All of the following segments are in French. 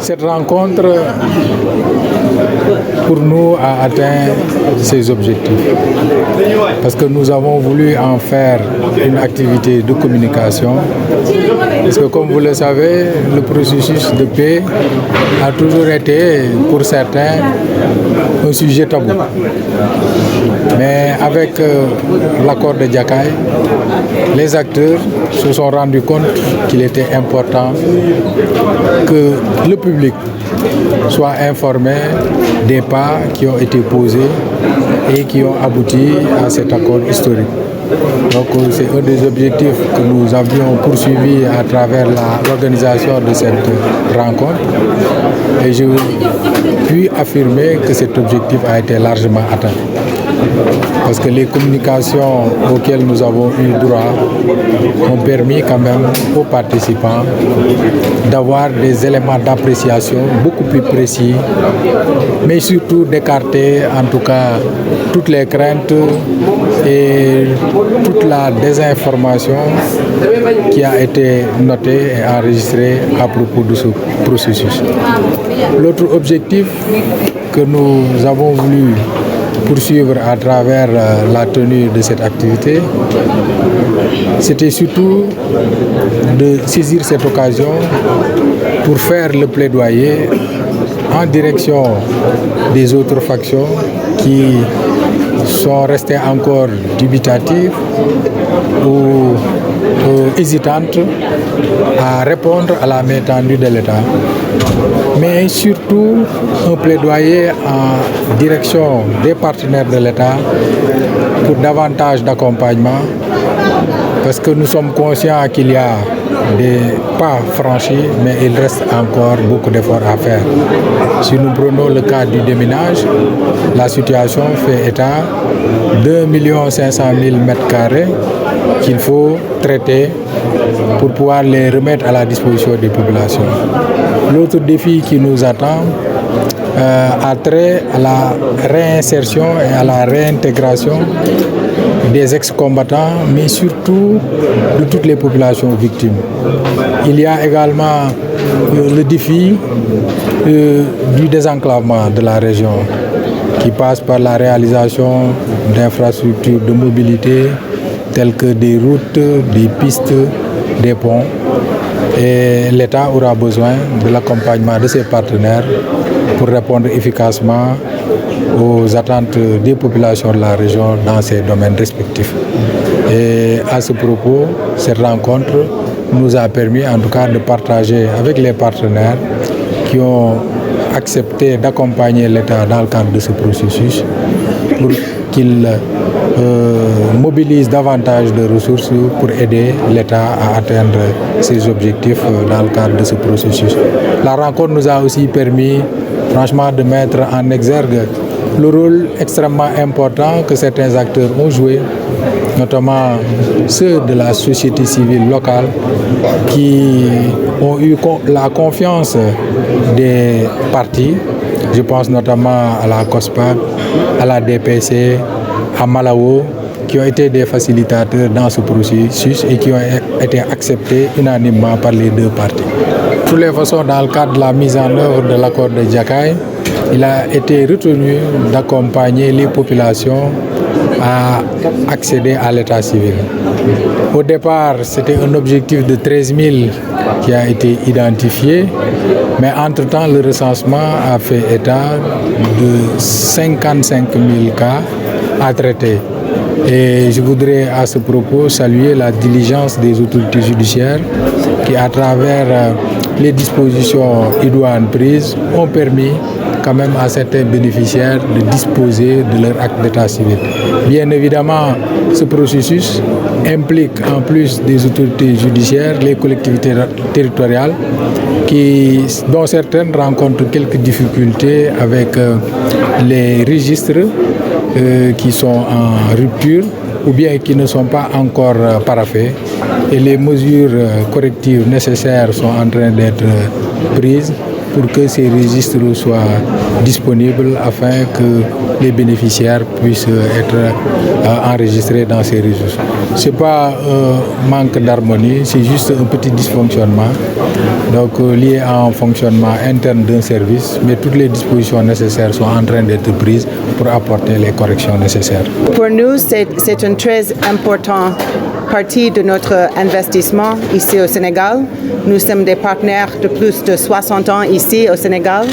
Cette rencontre, pour nous, a atteint ses objectifs. Parce que nous avons voulu en faire une activité de communication. Parce que, comme vous le savez, le processus de paix a toujours été, pour certains, un sujet tabou. Mais avec l'accord de Diakaï, les acteurs se sont rendus compte qu'il était important que le public soit informé des pas qui ont été posés et qui ont abouti à cet accord historique. Donc c'est un des objectifs que nous avions poursuivi à travers l'organisation de cette rencontre. Et je puis affirmer que cet objectif a été largement atteint. Parce que les communications auxquelles nous avons eu droit ont permis quand même aux participants d'avoir des éléments d'appréciation beaucoup plus précis, mais surtout d'écarter en tout cas toutes les craintes et toute la désinformation qui a été notée et enregistrée à propos de ce processus. L'autre objectif que nous avons voulu poursuivre à travers la tenue de cette activité, c'était surtout de saisir cette occasion pour faire le plaidoyer en direction des autres factions qui sont restées encore dubitatives ou hésitantes à répondre à la main tendue de l'État, mais surtout un plaidoyer en direction des partenaires de l'État pour davantage d'accompagnement, parce que nous sommes conscients qu'il y a des pas franchis, mais il reste encore beaucoup d'efforts à faire. Si nous prenons le cas du déminage, la situation fait état d'1 500 000 m² qu'il faut traiter pour pouvoir les remettre à la disposition des populations. L'autre défi qui nous attend a trait à la réinsertion et à la réintégration des ex-combattants, mais surtout de toutes les populations victimes. Il y a également le défi du désenclavement de la région, qui passe par la réalisation d'infrastructures de mobilité telles que des routes, des pistes, des ponts. Et l'État aura besoin de l'accompagnement de ses partenaires pour répondre efficacement aux attentes des populations de la région dans ces domaines respectifs. Et à ce propos, cette rencontre nous a permis en tout cas de partager avec les partenaires qui ont accepté d'accompagner l'État dans le cadre de ce processus pour qu'il mobilise davantage de ressources pour aider l'État à atteindre ses objectifs dans le cadre de ce processus. La rencontre nous a aussi permis franchement de mettre en exergue le rôle extrêmement important que certains acteurs ont joué, notamment ceux de la société civile locale qui ont eu la confiance des partis. Je pense notamment à la COSPAC, à la DPC, à Malawo, qui ont été des facilitateurs dans ce processus et qui ont été acceptés unanimement par les deux partis. De toutes les façons, dans le cadre de la mise en œuvre de l'accord de Diakaï, il a été retenu d'accompagner les populations à accéder à l'état civil. Au départ, c'était un objectif de 13 000 qui a été identifié, mais entre-temps, le recensement a fait état de 55 000 cas à traiter. Et je voudrais à ce propos saluer la diligence des autorités judiciaires qui, à travers les dispositions idoines prises, ont permis quand même à certains bénéficiaires de disposer de leur acte d'état civil. Bien évidemment, ce processus implique en plus des autorités judiciaires les collectivités territoriales dont certaines rencontrent quelques difficultés avec les registres qui sont en rupture ou bien qui ne sont pas encore paraphés, et les mesures correctives nécessaires sont en train d'être prises pour que ces registres soient disponibles afin que les bénéficiaires puissent être enregistrés dans ces réseaux. Ce n'est pas un manque d'harmonie, c'est juste un petit dysfonctionnement donc, lié à un fonctionnement interne d'un service, mais toutes les dispositions nécessaires sont en train d'être prises pour apporter les corrections nécessaires. Pour nous, c'est une très importante partie de notre investissement ici au Sénégal. Nous sommes des partenaires de plus de 60 ans ici au Sénégal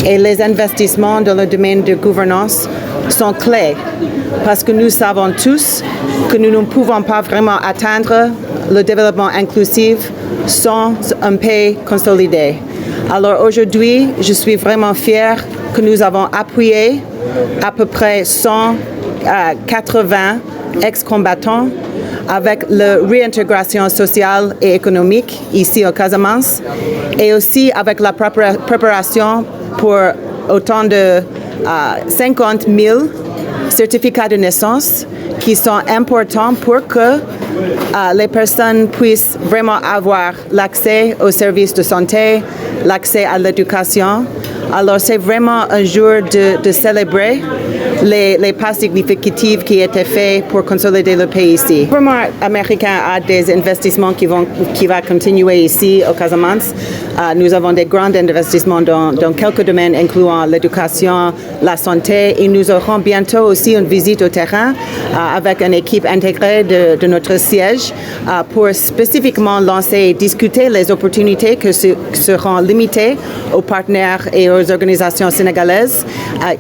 et les investissements dans le domaine de gouvernance sont clés parce que nous savons tous que nous ne pouvons pas vraiment atteindre le développement inclusif sans un pays consolidé. Alors aujourd'hui, je suis vraiment fière que nous avons appuyé à peu près 180 ex-combattants avec la réintégration sociale et économique ici au Casamance et aussi avec la préparation pour autant de 50 000 certificats de naissance qui sont importants pour que les personnes puissent vraiment avoir l'accès aux services de santé, l'accès à l'éducation. Alors c'est vraiment un jour de célébrer les pas significatifs qui étaient faits pour consolider le pays ici. Le gouvernement américain a des investissements qui vont continuer ici au Casamance. Nous avons des grands investissements dans quelques domaines incluant l'éducation, la santé et nous aurons bientôt aussi une visite au terrain avec une équipe intégrée de notre siège pour spécifiquement lancer et discuter les opportunités qui seront limitées aux partenaires et aux organisations sénégalaises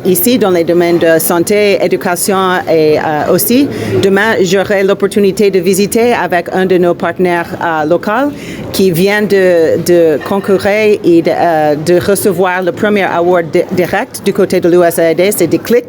ici dans les domaines de santé, éducation et aussi demain j'aurai l'opportunité de visiter avec un de nos partenaires locaux qui vient de concourir et de recevoir le premier award direct du côté de l'USAID, c'est DECLIC.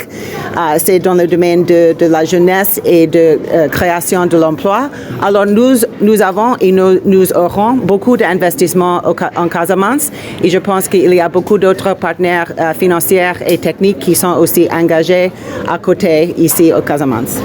C'est dans le domaine de la jeunesse et de création de l'emploi. Alors nous avons et nous aurons beaucoup d'investissements en Casamance et je pense qu'il y a beaucoup d'autres partenaires financiers et techniques qui sont aussi engagés à côté ici au Casamance.